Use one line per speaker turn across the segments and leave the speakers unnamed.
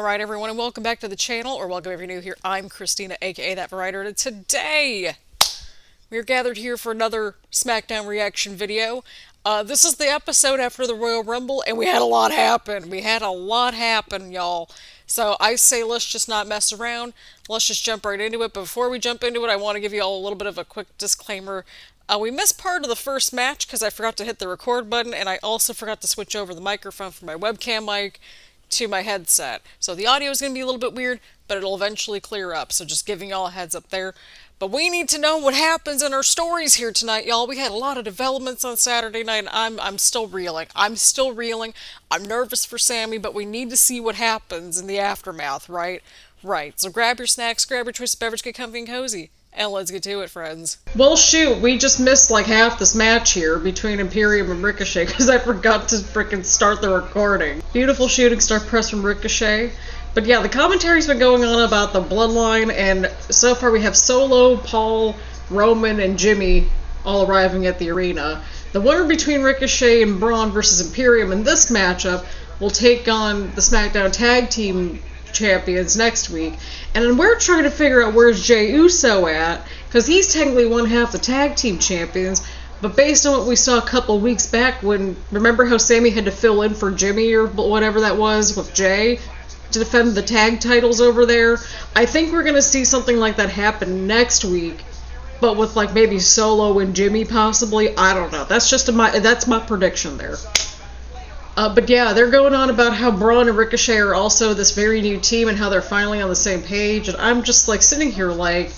Alright everyone, and welcome back to the channel, or welcome if you're new here. I'm Christina, aka That Variety, and today we are gathered here for another Smackdown reaction video. This is the episode after the Royal Rumble, and we had a lot happen. Y'all. So I say let's just not mess around. Let's just jump right into it. But before we jump into it, I want to give you all a little bit of a quick disclaimer. We missed part of the first match because I forgot to hit the record button, and I also forgot to switch over the microphone from my webcam mic to my headset. So the audio is going to be a little bit weird, but it'll eventually clear up. So just giving y'all a heads up there. But we need to know what happens in our stories here tonight, y'all. We had a lot of developments on Saturday night, and I'm still reeling. I'm nervous for Sami, but we need to see what happens in the aftermath, right? Right. So grab your snacks, grab your choice of beverage, get comfy and cozy. And let's get to it, friends. Well, shoot, we just missed like half this match here between Imperium and Ricochet because I forgot to freaking start the recording. Beautiful shooting star press from Ricochet. But yeah, the commentary's been going on about the Bloodline, and so far we have Solo, Paul, Roman, and Jimmy all arriving at the arena. The winner between Ricochet and Braun versus Imperium in this matchup will take on the Smackdown Tag Team Champions next week. And then we're trying to figure out where's Jey Uso at, because he's technically one half the tag team champions, but based on what we saw a couple weeks back when, remember how Sami had to fill in for Jimmy or whatever that was with Jey to defend the tag titles over there? I think we're going to see something like that happen next week, but with like maybe Solo and Jimmy possibly. I don't know. That's my prediction there. But yeah, they're going on about how Braun and Ricochet are also this very new team and how they're finally on the same page. And I'm just like sitting here like,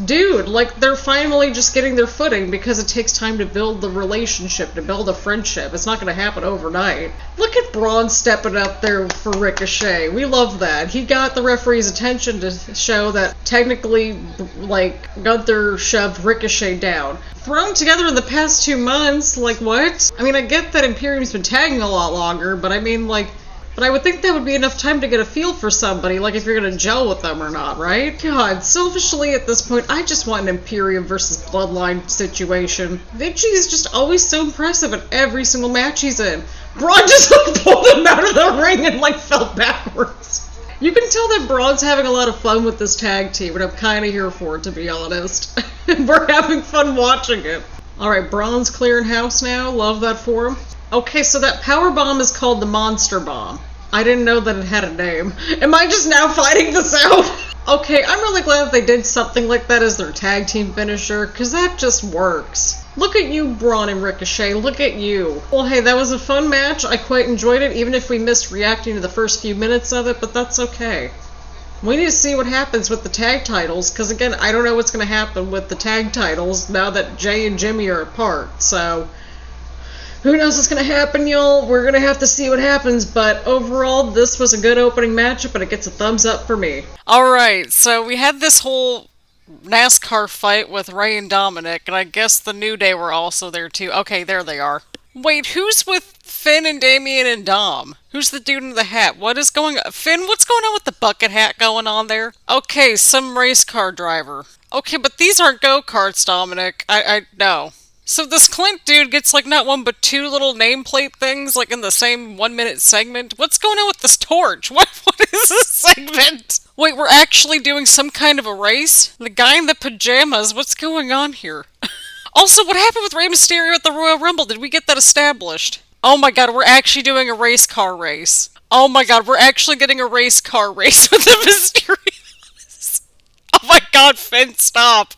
dude, like they're finally just getting their footing because it takes time to build the relationship, to build a friendship. It's not going to happen overnight. Look at Braun stepping up there for Ricochet. We love that. He got the referee's attention to show that technically, like, Gunther shoved Ricochet down. Thrown together in the past 2 months, like what? I mean, I get that Imperium's been tagging a lot longer, but I mean, like, but I would think that would be enough time to get a feel for somebody, like if you're gonna gel with them or not, right? God, selfishly at this point, I just want an Imperium versus Bloodline situation. Vinci is just always so impressive in every single match he's in. Braun just like pulled him out of the ring and like fell backwards. You can tell that Braun's having a lot of fun with this tag team, and I'm kind of here for it, to be honest. We're having fun watching it. Alright, Braun's clearing house now. Love that for him. Okay, so that power bomb is called the Monster Bomb. I didn't know that it had a name. Am I just now finding this out? Okay, I'm really glad that they did something like that as their tag team finisher, because that just works. Look at you, Braun and Ricochet. Look at you. Well, hey, that was a fun match. I quite enjoyed it, even if we missed reacting to the first few minutes of it, but that's okay. We need to see what happens with the tag titles, because again, I don't know what's going to happen with the tag titles now that Jey and Jimmy are apart, so who knows what's going to happen, y'all? We're going to have to see what happens, but overall, this was a good opening matchup, and it gets a thumbs up for me. Alright, so we had this whole NASCAR fight with Rey and Dominik, and I guess the New Day were also there too. Okay, there they are. Wait, who's with Finn and Damien and Dom? Who's the dude in the hat? What is going on? Finn, what's going on with the bucket hat going on there? Okay, some race car driver. Okay, but these aren't go-karts, Dominik. I know. So this Clint dude gets like not one but two little nameplate things like in the same 1 minute segment. What's going on with this torch? What is this segment? Wait, we're actually doing some kind of a race? The guy in the pajamas, what's going on here? Also, what happened with Rey Mysterio at the Royal Rumble? Did we get that established? Oh my god, we're actually doing a race car race. Oh my god, we're actually getting a race car race with the Mysterios. Oh my god, Finn, stop.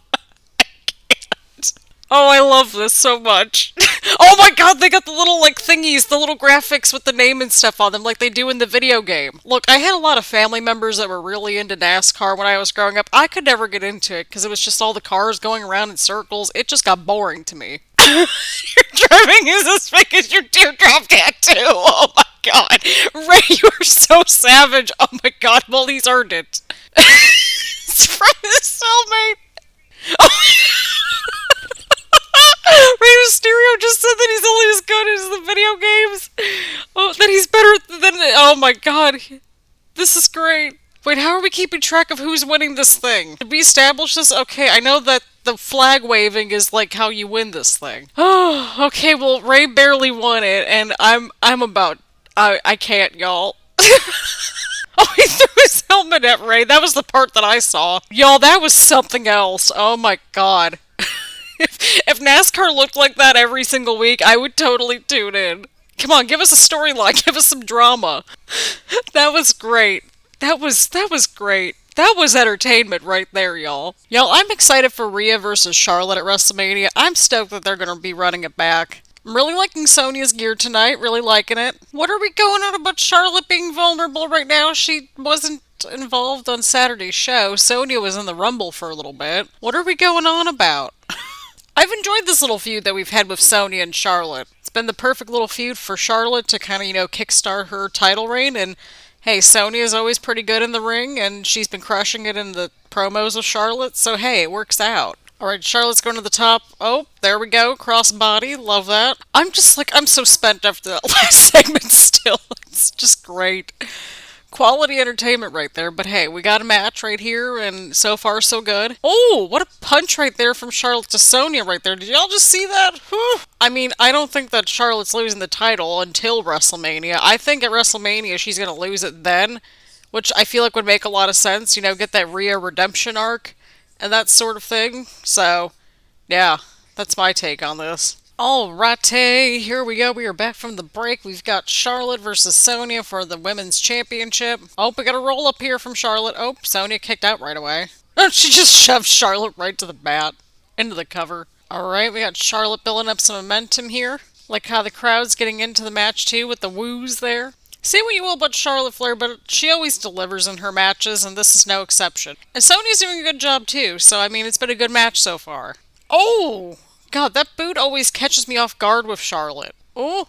Oh, I love this so much. Oh my god, they got the little, like, thingies, the little graphics with the name and stuff on them, like they do in the video game. Look, I had a lot of family members that were really into NASCAR when I was growing up. I could never get into it, because it was just all the cars going around in circles. It just got boring to me. Your driving is as big as your teardrop tattoo! Oh my god. Ray, you are so savage! Oh my god, well, he's earned it. It's from his cellmate! Oh Rey Mysterio just said that he's only as good as the video games. Oh, that he's better than... Oh my god. This is great. Wait, how are we keeping track of who's winning this thing? Did we establish this? Okay, I know that the flag waving is like how you win this thing. Oh, okay, well, Rey barely won it, and I'm about... I can't, y'all. Oh, he threw his helmet at Rey. That was the part that I saw. Y'all, that was something else. Oh my god. If NASCAR looked like that every single week, I would totally tune in. Come on, give us a storyline. Give us some drama. That was great. That was great. That was entertainment right there, y'all. Y'all, I'm excited for Rhea versus Charlotte at WrestleMania. I'm stoked that they're going to be running it back. I'm really liking Sonya's gear tonight, really liking it. What are we going on about Charlotte being vulnerable right now? She wasn't involved on Saturday's show. Sonya was in the Rumble for a little bit. What are we going on about? I've enjoyed this little feud that we've had with Sonya and Charlotte. It's been the perfect little feud for Charlotte to kind of, kickstart her title reign. And hey, Sonya is always pretty good in the ring, and she's been crushing it in the promos of Charlotte. So hey, it works out. Alright, Charlotte's going to the top. Oh, there we go. Crossbody. Love that. I'm so spent after that last segment still. It's just great. Quality entertainment right there, but hey, we got a match right here, and so far so good. Oh, what a punch right there from Charlotte to Sonya right there. Did y'all just see that? Whew. I mean, I don't think that Charlotte's losing the title until WrestleMania. I think at WrestleMania she's going to lose it then, which I feel like would make a lot of sense. Get that Rhea redemption arc and that sort of thing. So, yeah, that's my take on this. Alrighty, here we go. We are back from the break. We've got Charlotte versus Sonya for the Women's Championship. Oh, we got a roll up here from Charlotte. Oh, Sonya kicked out right away. She just shoved Charlotte right to the mat. Into the cover. Alright, we got Charlotte building up some momentum here. Like how the crowd's getting into the match too with the woos there. Say what you will about Charlotte Flair, but she always delivers in her matches, and this is no exception. And Sonya's doing a good job too, so I mean, it's been a good match so far. Oh! God, that boot always catches me off guard with Charlotte. Oh,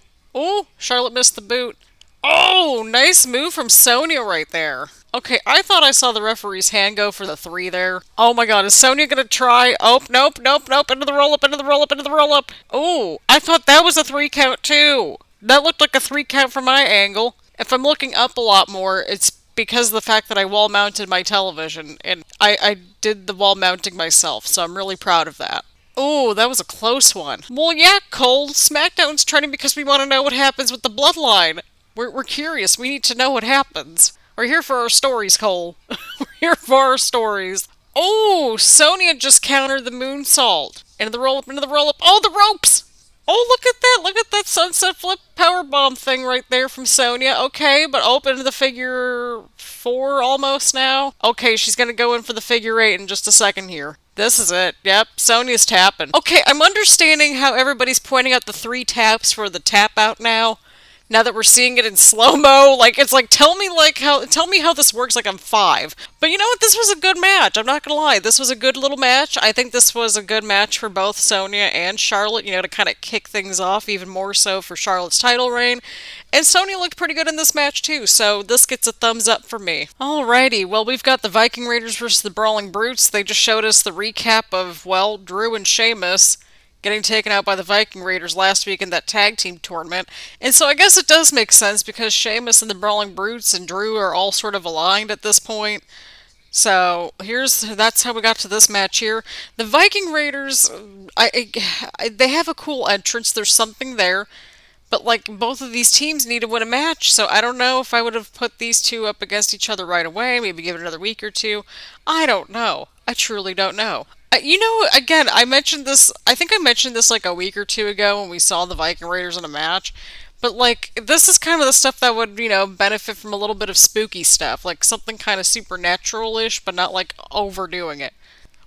Charlotte missed the boot. Oh, nice move from Sonya right there. Okay, I thought I saw the referee's hand go for the 3 there. Oh my god, is Sonya gonna try? Oh, nope. Into the roll-up, into the roll-up, into the roll-up. Oh, I thought that was a 3 count too. That looked like a 3 count from my angle. If I'm looking up a lot more, it's because of the fact that I wall-mounted my television. And I did the wall mounting myself, so I'm really proud of that. Oh, that was a close one. Well, yeah, Cole, SmackDown's trending because we want to know what happens with the Bloodline. We're curious. We need to know what happens. We're here for our stories, Cole. We're here for our stories. Oh, Sonya just countered the moonsault. Into the roll-up, into the roll-up. Oh, the ropes! Oh, look at that. Look at that sunset flip powerbomb thing right there from Sonya. Okay, but open to the figure 4 almost now. Okay, she's going to go in for the figure 8 in just a second here. This is it. Yep, Sonya's tapping. Okay, I'm understanding how everybody's pointing out the 3 taps for the tap out now. Now that we're seeing it in slow-mo, it's like, tell me how this works like I'm 5. But you know what? This was a good match. I'm not gonna lie. This was a good little match. I think this was a good match for both Sonya and Charlotte, to kind of kick things off, even more so for Charlotte's title reign. And Sonya looked pretty good in this match too, so this gets a thumbs up for me. Alrighty, well, we've got the Viking Raiders versus the Brawling Brutes. They just showed us the recap of, well, Drew and Sheamus getting taken out by the Viking Raiders last week in that tag team tournament. And so I guess it does make sense because Sheamus and the Brawling Brutes and Drew are all sort of aligned at this point. So that's how we got to this match here. The Viking Raiders, they have a cool entrance. There's something there. But both of these teams need to win a match, so I don't know if I would have put these two up against each other right away, maybe give it another week or two. I don't know. I truly don't know. Again, I think I mentioned this a week or two ago when we saw the Viking Raiders in a match. But this is kind of the stuff that would, benefit from a little bit of spooky stuff. Something kind of supernatural-ish, but not overdoing it.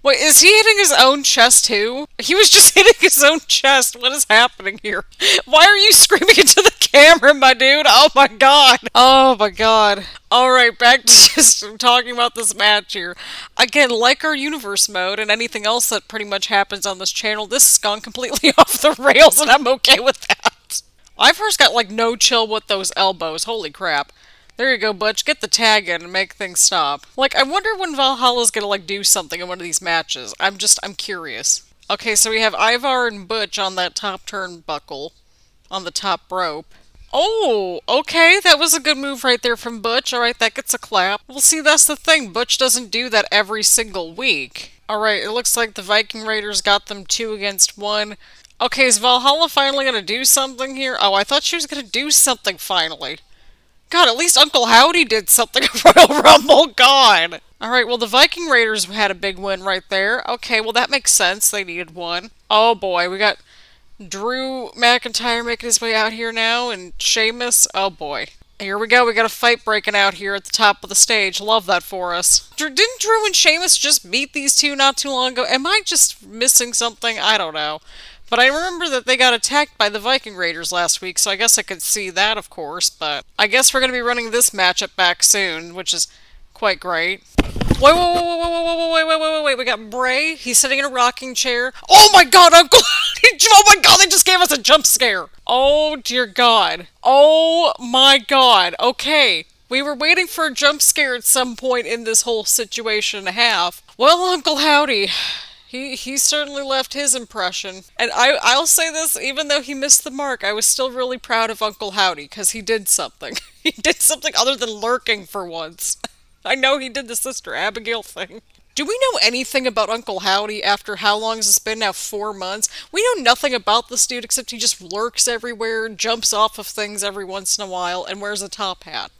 Wait, is he hitting his own chest too? He was just hitting his own chest. What is happening here? Why are you screaming into the camera, my dude? Oh my god. Oh my god. Alright, back to just talking about this match here. Again, like our universe mode and anything else that pretty much happens on this channel, this has gone completely off the rails and I'm okay with that. I've first got no chill with those elbows. Holy crap. There you go, Butch. Get the tag in and make things stop. I wonder when Valhalla's gonna, do something in one of these matches. I'm curious. Okay, so we have Ivar and Butch on that top turnbuckle. On the top rope. Oh, okay. That was a good move right there from Butch. Alright, that gets a clap. Well, see, that's the thing. Butch doesn't do that every single week. Alright, it looks like the Viking Raiders got them 2 against 1. Okay, is Valhalla finally gonna do something here? Oh, I thought she was gonna do something finally. God, at least Uncle Howdy did something at Royal Rumble. God. Alright, well, the Viking Raiders had a big win right there. Okay, well, that makes sense. They needed one. Oh boy, we got Drew McIntyre making his way out here now, and Sheamus. Oh boy. Here we go. We got a fight breaking out here at the top of the stage. Love that for us. Didn't Drew and Sheamus just meet these two not too long ago? Am I just missing something? I don't know. But I remember that they got attacked by the Viking Raiders last week, so I guess I could see that, of course. But I guess we're going to be running this matchup back soon, which is quite great. Wait. We got Bray. He's sitting in a rocking chair. Oh my god, Uncle! Oh my god, they just gave us a jump scare. Oh dear god. Oh my god. Okay. We were waiting for a jump scare at some point in this whole situation and a half. Well, Uncle Howdy. He certainly left his impression. And I'll say this, even though he missed the mark, I was still really proud of Uncle Howdy, because he did something. He did something other than lurking for once. I know he did the Sister Abigail thing. Do we know anything about Uncle Howdy after how long has this been now? 4 months? We know nothing about this dude except he just lurks everywhere, jumps off of things every once in a while, and wears a top hat.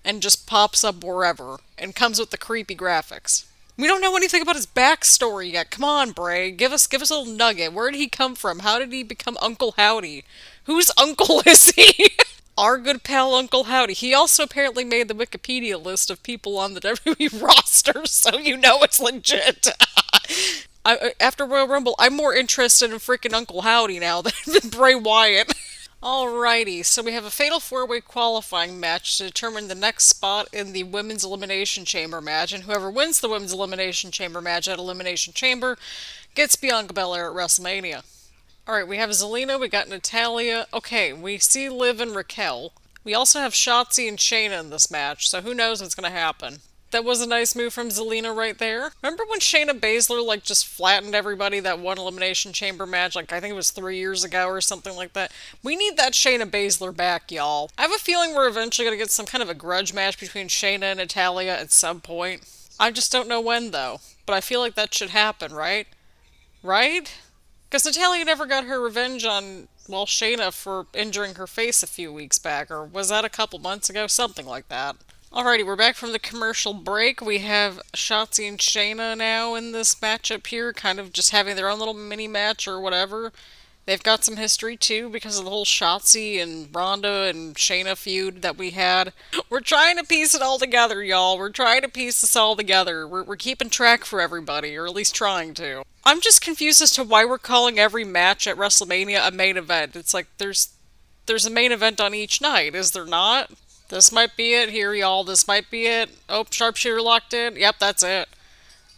And just pops up wherever, and comes with the creepy graphics. We don't know anything about his backstory yet. Come on, Bray. Give us a little nugget. Where did he come from? How did he become Uncle Howdy? Whose uncle is he? Our good pal Uncle Howdy. He also apparently made the Wikipedia list of people on the WWE roster, so you know it's legit. After Royal Rumble, I'm more interested in freaking Uncle Howdy now than Bray Wyatt. Alrighty, so we have a Fatal 4-Way qualifying match to determine the next spot in the Women's Elimination Chamber match, and whoever wins the Women's Elimination Chamber match at Elimination Chamber gets Bianca Belair at WrestleMania. Alright, we have Zelina, we got Natalya. Okay, we see Liv and Raquel. We also have Shotzi and Shayna in this match, so who knows what's going to happen. That was a nice move from Zelina right there. Remember when Shayna Baszler, just flattened everybody that one Elimination Chamber match? I think it was 3 years ago or something like that. We need that Shayna Baszler back, y'all. I have a feeling we're eventually going to get some kind of a grudge match between Shayna and Natalya at some point. I just don't know when, though. But I feel like that should happen, right? Right? Because Natalya never got her revenge on, well, Shayna for injuring her face a few weeks back, or was that a couple months ago? Something like that. Alrighty, we're back from the commercial break. We have Shotzi and Shayna now in this matchup here, kind of just having their own little mini-match or whatever. They've got some history, too, because of the whole Shotzi and Ronda and Shayna feud that we had. We're trying to piece it all together, y'all. We're trying to piece this all together. We're keeping track for everybody, or at least trying to. I'm just confused as to why we're calling every match at WrestleMania a main event. It's like there's a main event on each night, is there not? This might be it here, y'all. This might be it. Oh, sharpshooter locked in. Yep, that's it.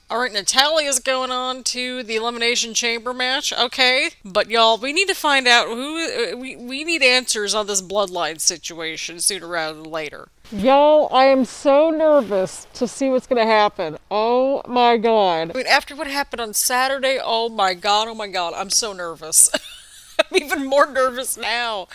Alright, Natalya's going on to the Elimination Chamber match. Okay. But, y'all, we need to find out who... We need answers on this Bloodline situation sooner rather than later. Y'all, I am so nervous to see what's going to happen. Oh, my God. I mean, after what happened on Saturday, oh, my God, I'm so nervous. I'm even more nervous now.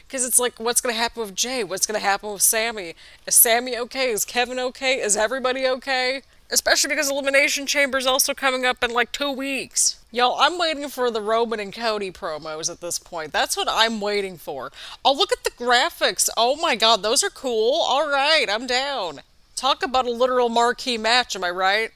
Because it's like, what's going to happen with Jay? What's going to happen with Sami? Is Sami okay? Is Kevin okay? Is everybody okay? Especially because Elimination Chamber's also coming up in 2 weeks. Y'all, I'm waiting for the Roman and Cody promos at this point. That's what I'm waiting for. Oh, look at the graphics. Oh my god, those are cool. Alright, I'm down. Talk about a literal marquee match, am I right?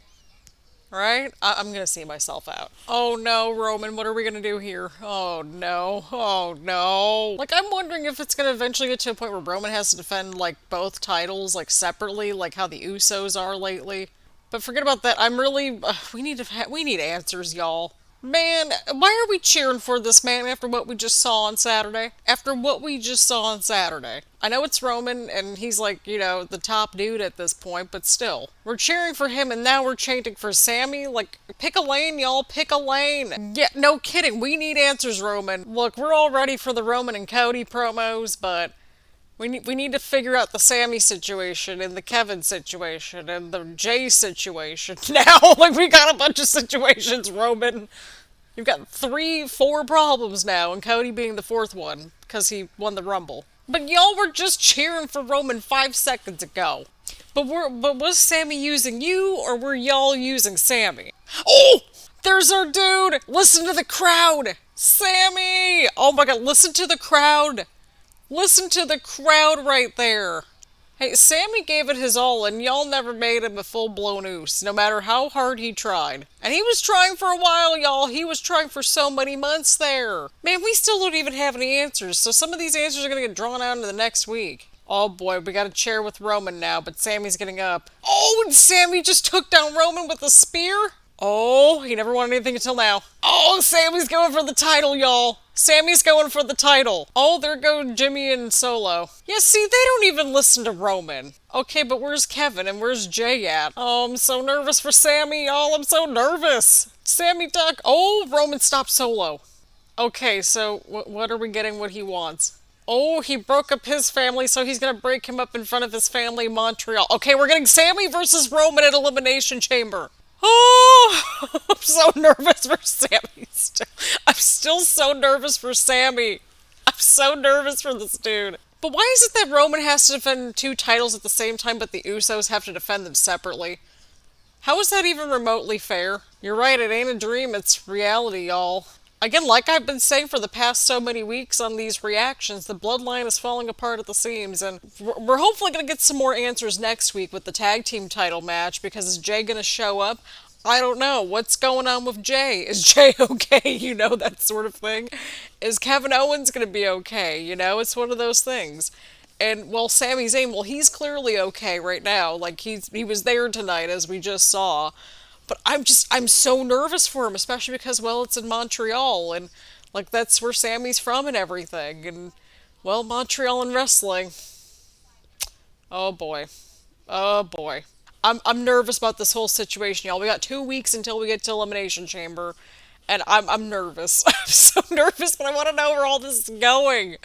Right? I'm gonna see myself out. Oh no, Roman, what are we gonna do here? Oh no. Oh no. I'm wondering if it's gonna eventually get to a point where Roman has to defend, both titles, separately, like how the Usos are lately. But forget about that. I'm really... we need answers, y'all. Man, why are we cheering for this man after what we just saw on Saturday? After what we just saw on Saturday. I know it's Roman, and he's the top dude at this point, but still. We're cheering for him, and now we're chanting for Sami? Pick a lane, y'all. Pick a lane. Yeah, no kidding. We need answers, Roman. Look, we're all ready for the Roman and Cody promos, but... We need to figure out the Sami situation and the Kevin situation and the Jay situation now. We got a bunch of situations, Roman. You've got 3-4 problems now, and Cody being the 4th one, because he won the Rumble. But y'all were just cheering for Roman 5 seconds ago. But was Sami using you, or were y'all using Sami? Oh! There's our dude! Listen to the crowd! Sami! Oh my god, listen to the crowd! Listen to the crowd right there. Hey, Sami gave it his all, and y'all never made him a full-blown oos, no matter how hard he tried. And he was trying for a while, y'all. He was trying for so many months there. Man, we still don't even have any answers, so some of these answers are gonna get drawn out into the next week. Oh boy, we got a chair with Roman now, but Sami's getting up. Oh, and Sami just took down Roman with a spear? Oh, he never won anything until now. Oh, Sami's going for the title, y'all. Sami's going for the title. Oh, there go Jimmy and Solo. Yeah, see, they don't even listen to Roman. Okay, but where's Kevin and where's Jay at? Oh, I'm so nervous for Sami, y'all. I'm so nervous. Sami duck. Oh, Roman stopped Solo. Okay, so what are we getting what he wants? Oh, he broke up his family, so he's gonna break him up in front of his family in Montreal. Okay, we're getting Sami versus Roman at Elimination Chamber. Oh, I'm so nervous for Sami still. I'm still so nervous for Sami. I'm so nervous for this dude. But why is it that Roman has to defend two titles at the same time, but the Usos have to defend them separately? How is that even remotely fair? You're right, it ain't a dream, it's reality, y'all. Again, like I've been saying for the past so many weeks on these reactions, the Bloodline is falling apart at the seams, and we're hopefully going to get some more answers next week with the tag team title match, because is Jay going to show up? I don't know. What's going on with Jay? Is Jay okay? You know, that sort of thing. Is Kevin Owens going to be okay? You know, it's one of those things. And, well, Sami Zayn, well, he's clearly okay right now. Like, he was there tonight, as we just saw. But I'm so nervous for him, especially because, well, it's in Montreal, and, like, that's where Sami's from and everything, and, well, Montreal and wrestling. Oh, boy. Oh, boy. I'm nervous about this whole situation, y'all. We got 2 weeks until we get to Elimination Chamber, and I'm nervous. I'm so nervous, but I want to know where all this is going.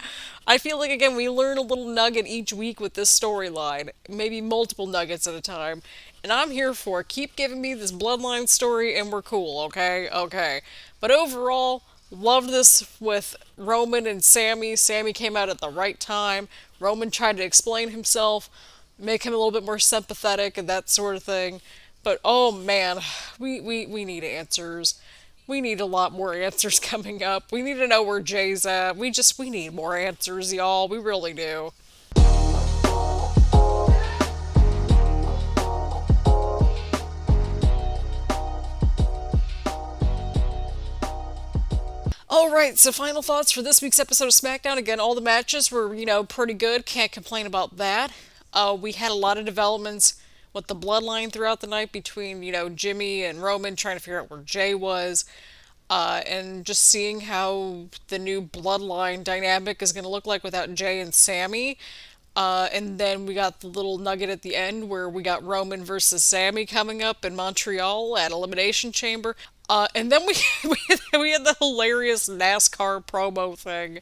I feel like, again, we learn a little nugget each week with this storyline. Maybe multiple nuggets at a time. And I'm here for it. Keep giving me this Bloodline story and we're cool, okay? Okay. But overall, loved this with Roman and Sami. Sami came out at the right time. Roman tried to explain himself, make him a little bit more sympathetic and that sort of thing. But oh man, we need answers. We need a lot more answers coming up. We need to know where Jay's at. We need more answers, y'all. We really do. Alright, so final thoughts for this week's episode of Smackdown. Again, all the matches were, pretty good. Can't complain about that. We had a lot of developments with the Bloodline throughout the night between, Jimmy and Roman trying to figure out where Jay was. And just seeing how the new Bloodline dynamic is going to look like without Jay and Sami. And then we got the little nugget at the end where we got Roman versus Sami coming up in Montreal at Elimination Chamber. And then we had the hilarious NASCAR promo thing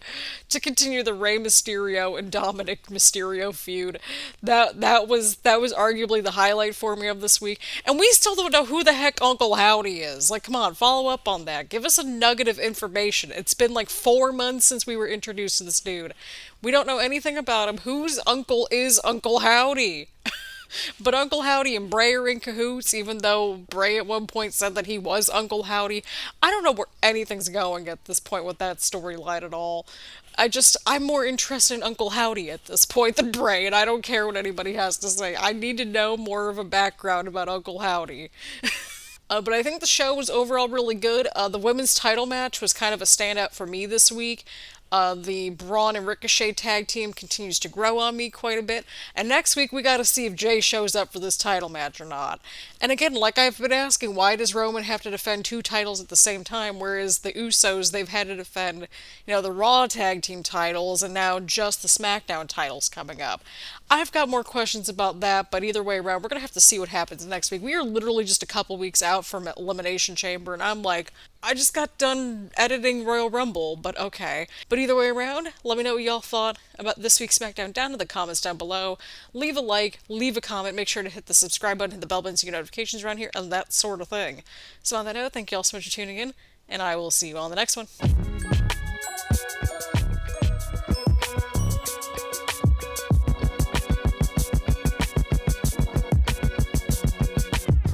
to continue the Rey Mysterio and Dominik Mysterio feud. That was arguably the highlight for me of this week. And we still don't know who the heck Uncle Howdy is. Like, come on, follow up on that. Give us a nugget of information. It's been like 4 months since we were introduced to this dude. We don't know anything about him. Whose uncle is Uncle Howdy? But Uncle Howdy and Bray are in cahoots, even though Bray at one point said that he was Uncle Howdy. I don't know where anything's going at this point with that storyline at all. I'm more interested in Uncle Howdy at this point than Bray, and I don't care what anybody has to say. I need to know more of a background about Uncle Howdy. But I think the show was overall really good. The women's title match was kind of a standout for me this week. The Braun and Ricochet tag team continues to grow on me quite a bit. And next week, we gotta see if Jay shows up for this title match or not. And again, like I've been asking, why does Roman have to defend 2 titles at the same time, whereas the Usos, they've had to defend, the Raw tag team titles, and now just the Smackdown titles coming up. I've got more questions about that, but either way around, we're gonna have to see what happens next week. We are literally just a couple weeks out from Elimination Chamber, and I'm like, I just got done editing Royal Rumble, but okay. But either way around, let me know what y'all thought about this week's SmackDown down in the comments down below. Leave a like, leave a comment, make sure to hit the subscribe button, hit the bell button so you get notifications around here, and that sort of thing. So on that note, thank you all so much for tuning in, and I will see you all in the next one.